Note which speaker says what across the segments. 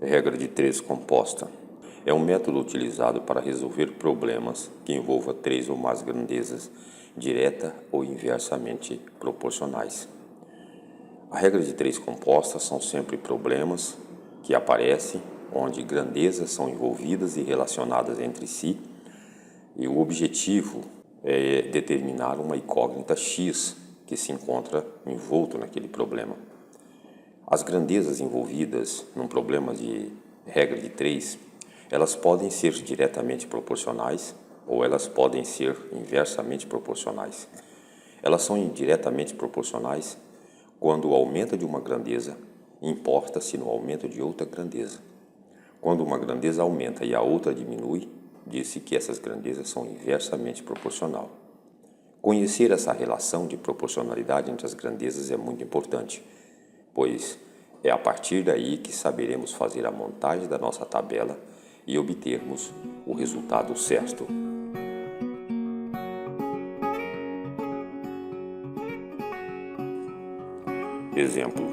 Speaker 1: Regra de três composta. É um método utilizado para resolver problemas que envolvam três ou mais grandezas, direta ou inversamente proporcionais. A regra de três composta são sempre problemas que aparecem onde grandezas são envolvidas e relacionadas entre si, e o objetivo é determinar uma incógnita X que se encontra envolto naquele problema. As grandezas envolvidas num problema de regra de três, elas podem ser diretamente proporcionais ou elas podem ser inversamente proporcionais. Elas são diretamente proporcionais quando o aumento de uma grandeza importa-se no aumento de outra grandeza. Quando uma grandeza aumenta e a outra diminui, diz-se que essas grandezas são inversamente proporcionais. Conhecer essa relação de proporcionalidade entre as grandezas é muito importante, pois é a partir daí que saberemos fazer a montagem da nossa tabela e obtermos o resultado certo. Exemplo: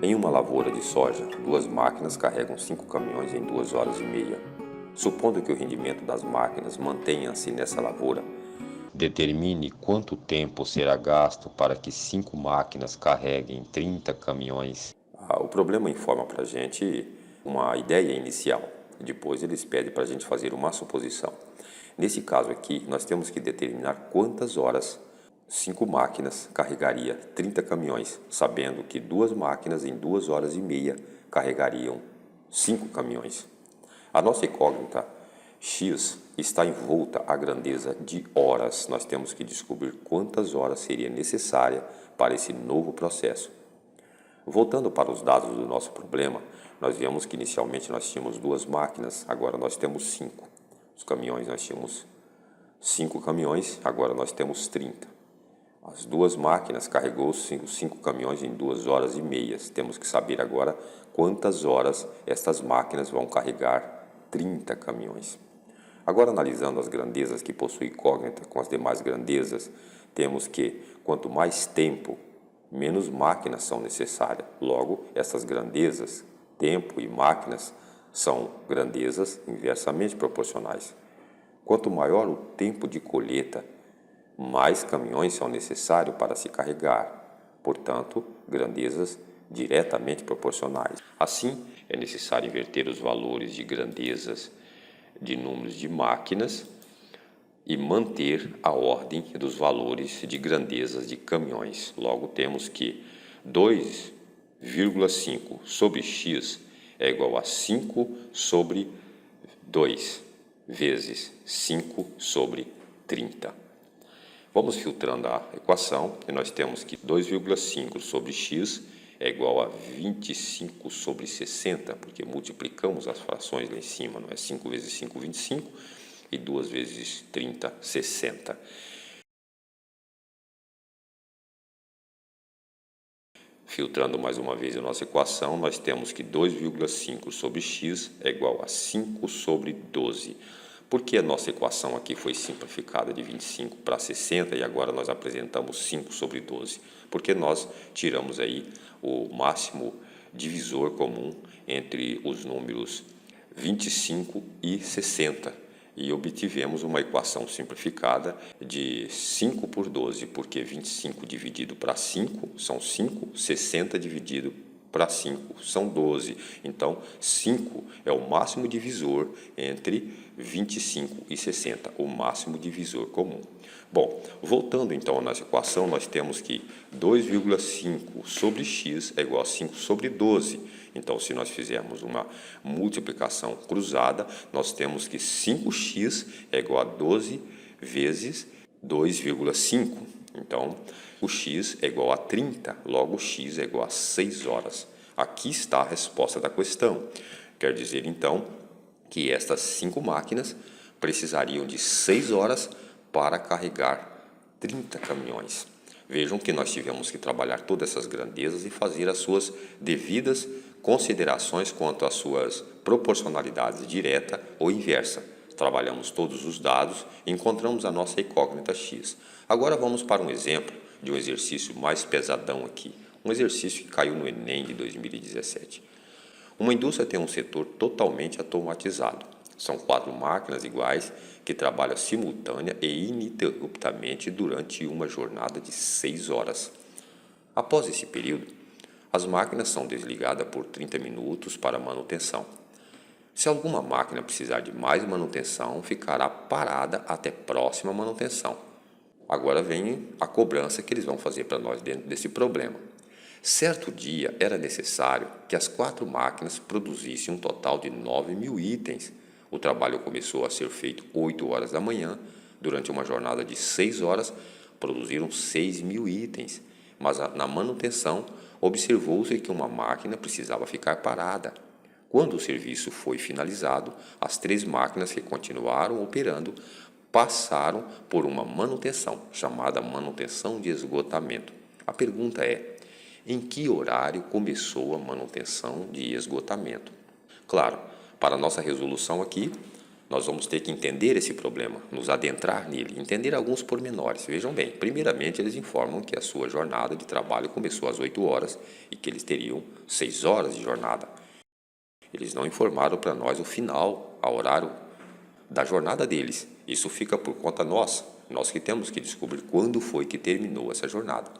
Speaker 1: em uma lavoura de soja, 2 máquinas carregam 5 caminhões em 2 horas e meia. Supondo que o rendimento das máquinas mantenha-se nessa lavoura, determine quanto tempo será gasto para que 5 máquinas carreguem 30 caminhões. O problema informa para a gente uma ideia inicial. Depois eles pedem para a gente fazer uma suposição. Nesse caso aqui, nós temos que determinar quantas horas 5 máquinas carregaria 30 caminhões, sabendo que 2 máquinas em 2 horas e meia carregariam 5 caminhões. A nossa incógnita X está envolta à grandeza de horas. Nós temos que descobrir quantas horas seria necessária para esse novo processo. Voltando para os dados do nosso problema, nós vemos que inicialmente nós tínhamos 2 máquinas, agora nós temos 5. Os caminhões, nós tínhamos 5 caminhões, agora nós temos 30. As 2 máquinas carregou os 5 caminhões em 2 horas e meia. Temos que saber agora quantas horas estas máquinas vão carregar 30 caminhões. Agora, analisando as grandezas que possui incógnita com as demais grandezas, temos que quanto mais tempo, menos máquinas são necessárias. Logo, essas grandezas, tempo e máquinas, são grandezas inversamente proporcionais. Quanto maior o tempo de colheita, mais caminhões são necessários para se carregar. Portanto, grandezas diretamente proporcionais. Assim, é necessário inverter os valores de grandezas de números de máquinas e manter a ordem dos valores de grandezas de caminhões. Logo, temos que 2,5 sobre x é igual a 5 sobre 2 vezes 5 sobre 30. Vamos filtrando a equação e nós temos que 2,5 sobre x é igual a 25 sobre 60, porque multiplicamos as frações lá em cima, não é? 5 vezes 5, 25, e 2 vezes 30, 60. Filtrando mais uma vez a nossa equação, nós temos que 2,5 sobre x é igual a 5 sobre 12. Por que a nossa equação aqui foi simplificada de 25 para 60 e agora nós apresentamos 5 sobre 12? Porque nós tiramos aí o máximo divisor comum entre os números 25 e 60 e obtivemos uma equação simplificada de 5 por 12, porque 25 dividido para 5 são 5, 60 dividido para 5 são 12. Então, 5 é o máximo divisor entre 25 e 60, o máximo divisor comum. Bom, voltando então à nossa equação, nós temos que 2,5 sobre x é igual a 5 sobre 12. Então, se nós fizermos uma multiplicação cruzada, nós temos que 5x é igual a 12 vezes 2,5. Então, o x é igual a 30, logo x é igual a 6 horas. Aqui está a resposta da questão. Quer dizer, então, que estas 5 máquinas precisariam de 6 horas para carregar 30 caminhões. Vejam que nós tivemos que trabalhar todas essas grandezas e fazer as suas devidas considerações quanto às suas proporcionalidades direta ou inversa. Trabalhamos todos os dados e encontramos a nossa incógnita x. Agora vamos para um exemplo de um exercício mais pesadão aqui. Um exercício que caiu no Enem de 2017. Uma indústria tem um setor totalmente automatizado. São 4 máquinas iguais que trabalham simultânea e ininterruptamente durante uma jornada de 6 horas. Após esse período, as máquinas são desligadas por 30 minutos para manutenção. Se alguma máquina precisar de mais manutenção, ficará parada até próxima manutenção. Agora vem a cobrança que eles vão fazer para nós dentro desse problema. Certo dia era necessário que as 4 máquinas produzissem um total de 9.000 itens. O trabalho começou a ser feito 8 horas da manhã. Durante uma jornada de 6 horas, produziram 6.000 itens. Mas na manutenção, observou-se que uma máquina precisava ficar parada. Quando o serviço foi finalizado, as 3 máquinas que continuaram operando passaram por uma manutenção, chamada manutenção de esgotamento. A pergunta é: em que horário começou a manutenção de esgotamento? Claro, para a nossa resolução aqui, nós vamos ter que entender esse problema, nos adentrar nele, entender alguns pormenores. Vejam bem, primeiramente eles informam que a sua jornada de trabalho começou às 8 horas e que eles teriam 6 horas de jornada. Eles não informaram para nós o final, o horário da jornada deles. Isso fica por conta nossa, nós que temos que descobrir quando foi que terminou essa jornada.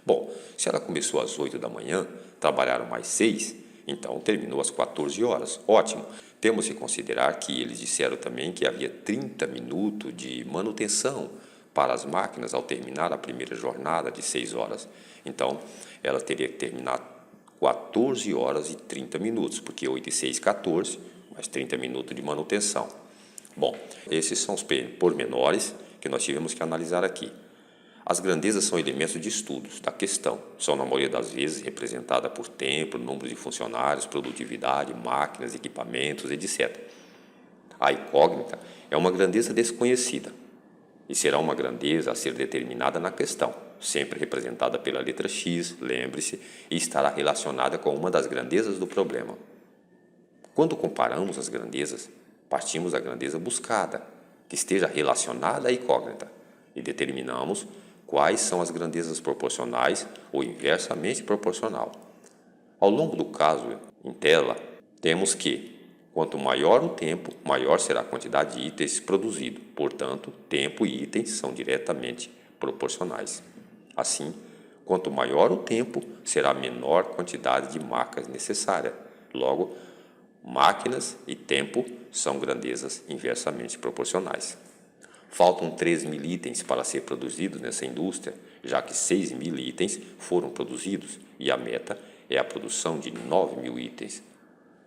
Speaker 1: Bom, se ela começou às 8 da manhã, trabalharam mais 6, então terminou às 14 horas. Ótimo. Temos que considerar que eles disseram também que havia 30 minutos de manutenção para as máquinas ao terminar a primeira jornada de 6 horas. Então, ela teria que terminar 14 horas e 30 minutos, porque 8 e 6, 14, mais 30 minutos de manutenção. Bom, esses são os pormenores que nós tivemos que analisar aqui. As grandezas são elementos de estudos da questão. São, na maioria das vezes, representadas por tempo, número de funcionários, produtividade, máquinas, equipamentos, etc. A incógnita é uma grandeza desconhecida e será uma grandeza a ser determinada na questão, sempre representada pela letra X, lembre-se, e estará relacionada com uma das grandezas do problema. Quando comparamos as grandezas, partimos da grandeza buscada, que esteja relacionada à incógnita, e determinamos quais são as grandezas proporcionais ou inversamente proporcional. Ao longo do caso em tela, temos que, quanto maior o tempo, maior será a quantidade de itens produzido. Portanto, tempo e itens são diretamente proporcionais. Assim, quanto maior o tempo, será a menor quantidade de máquinas necessária. Logo, máquinas e tempo são grandezas inversamente proporcionais. Faltam 3.000 itens para ser produzidos nessa indústria, já que 6.000 itens foram produzidos e a meta é a produção de 9.000 itens.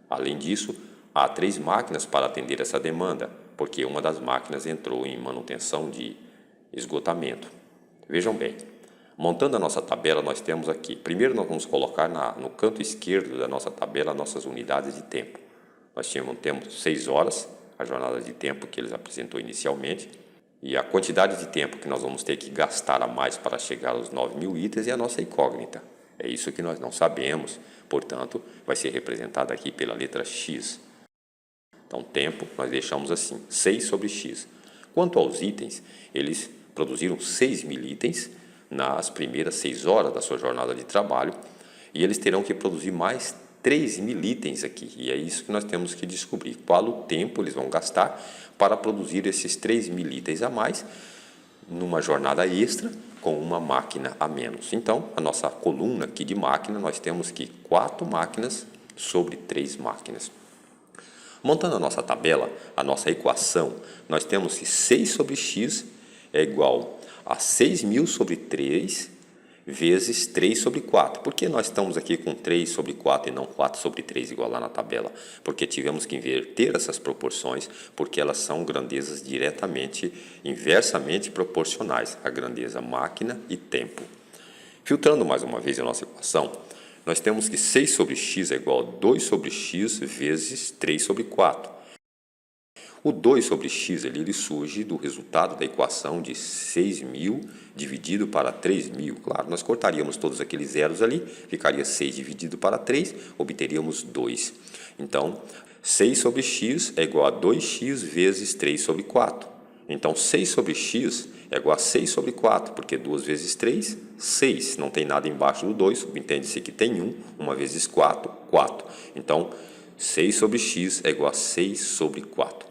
Speaker 1: Além disso, há 3 máquinas para atender essa demanda, porque uma das máquinas entrou em manutenção de esgotamento. Vejam bem, montando a nossa tabela, nós temos aqui, primeiro nós vamos colocar no canto esquerdo da nossa tabela nossas unidades de tempo. Nós temos 6 horas, a jornada de tempo que eles apresentou inicialmente, e a quantidade de tempo que nós vamos ter que gastar a mais para chegar aos 9.000 itens é a nossa incógnita. É isso que nós não sabemos, portanto, vai ser representado aqui pela letra X. Então, tempo, nós deixamos assim, 6 sobre X. Quanto aos itens, eles produziram 6.000 itens nas primeiras 6 horas da sua jornada de trabalho e eles terão que produzir mais 3.000 itens aqui. E é isso que nós temos que descobrir, qual o tempo eles vão gastar para produzir esses 3.000 itens a mais numa jornada extra com uma máquina a menos. Então, a nossa coluna aqui de máquina, nós temos que 4 máquinas sobre 3 máquinas. Montando a nossa tabela, a nossa equação, nós temos que 6 sobre x é igual a 6.000 sobre 3 vezes 3 sobre 4. Por que nós estamos aqui com 3 sobre 4 e não 4 sobre 3 igual lá na tabela? Porque tivemos que inverter essas proporções, porque elas são grandezas diretamente, inversamente proporcionais, a grandeza máquina e tempo. Filtrando mais uma vez a nossa equação, nós temos que 6 sobre x é igual a 2 sobre x vezes 3 sobre 4. O 2 sobre x ele surge do resultado da equação de 6.000 dividido para 3.000. Claro, nós cortaríamos todos aqueles zeros ali, ficaria 6 dividido para 3, obteríamos 2. Então, 6 sobre x é igual a 2x vezes 3 sobre 4. Então, 6 sobre x é igual a 6 sobre 4, porque 2 vezes 3, 6. Não tem nada embaixo do 2, subentende-se que tem 1. 1 vezes 4, 4. Então, 6 sobre x é igual a 6 sobre 4.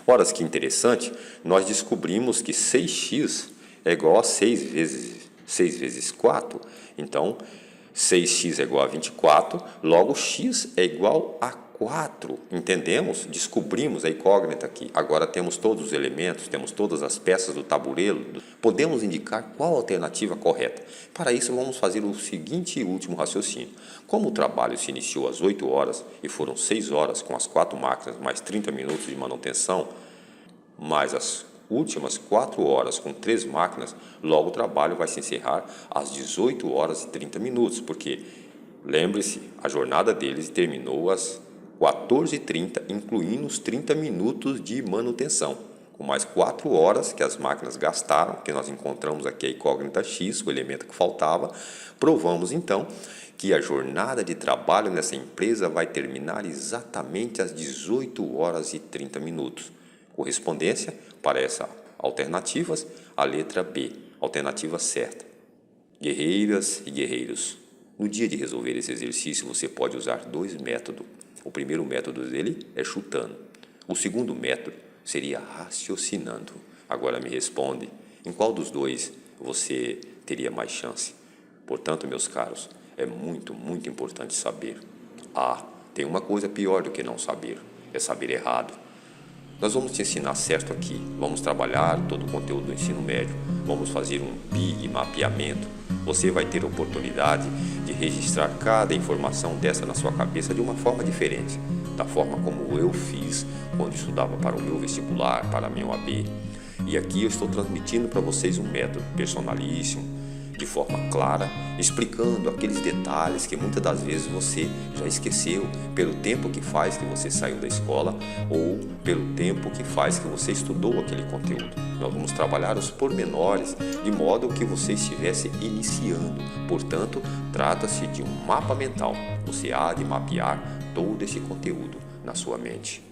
Speaker 1: Ora, que interessante, nós descobrimos que 6x é igual a 6 vezes 4. Então, 6x é igual a 24, logo x é igual a 4. Entendemos? Descobrimos a incógnita aqui. Agora temos todos os elementos, temos todas as peças do tabuleiro. Podemos indicar qual a alternativa correta. Para isso, vamos fazer o seguinte e último raciocínio. Como o trabalho se iniciou às 8 horas e foram 6 horas com as 4 máquinas, mais 30 minutos de manutenção, mais as últimas 4 horas com 3 máquinas, logo o trabalho vai se encerrar às 18 horas e 30 minutos, porque, lembre-se, a jornada deles terminou às 14h30, incluindo os 30 minutos de manutenção. Com mais 4 horas que as máquinas gastaram, que nós encontramos aqui a incógnita x, o elemento que faltava, provamos então que a jornada de trabalho nessa empresa vai terminar exatamente às 18 horas e 30 minutos. Correspondência para essas alternativas, a letra B, alternativa certa. Guerreiras e guerreiros, no dia de resolver esse exercício você pode usar 2 métodos. O primeiro método dele é chutando. O segundo método seria raciocinando. Agora me responde, em qual dos dois você teria mais chance? Portanto, meus caros, é muito importante saber. Tem uma coisa pior do que não saber, é saber errado. Nós vamos te ensinar certo aqui, vamos trabalhar todo o conteúdo do ensino médio, vamos fazer um big mapeamento. Você vai ter a oportunidade de registrar cada informação dessa na sua cabeça de uma forma diferente, da forma como eu fiz quando estudava para o meu vestibular, para a minha OAB. E aqui eu estou transmitindo para vocês um método personalíssimo, de forma clara, explicando aqueles detalhes que muitas das vezes você já esqueceu pelo tempo que faz que você saiu da escola ou pelo tempo que faz que você estudou aquele conteúdo. Nós vamos trabalhar os pormenores de modo que você estivesse iniciando. Portanto, trata-se de um mapa mental. Você há de mapear todo esse conteúdo na sua mente.